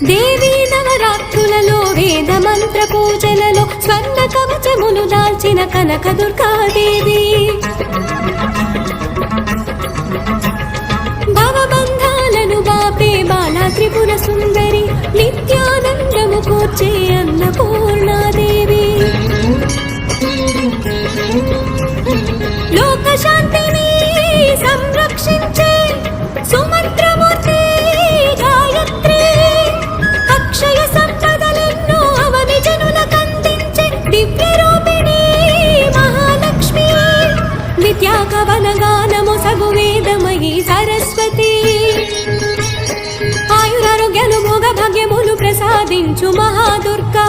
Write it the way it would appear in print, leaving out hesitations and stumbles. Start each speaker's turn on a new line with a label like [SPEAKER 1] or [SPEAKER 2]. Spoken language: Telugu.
[SPEAKER 1] దేవీ నవరాత్రులలో వేద మంత్ర పూజలలో స్వర్ణ కవచములు దాల్చిన కనక దుర్గాదేవి భవబంధాలను బాపే బాలా త్రిపుర సుందరి నిత్యానందము కూర్చే అన్నపూర్ణాదేవి లోక శాంతిని సంరక్షించే సుమంత్రమూర్తి గాయత్రి అక్షయ సంపదలెన్నో అవని జనులకందించే దివ్య రూపిణి మహాలక్ష్మి విద్యా కవన గానము సగు వేదమయీ సరస్వతి ఆయురారోగ్యాలు భోగ భాగ్యములు ప్రసాదించు మహాదుర్గా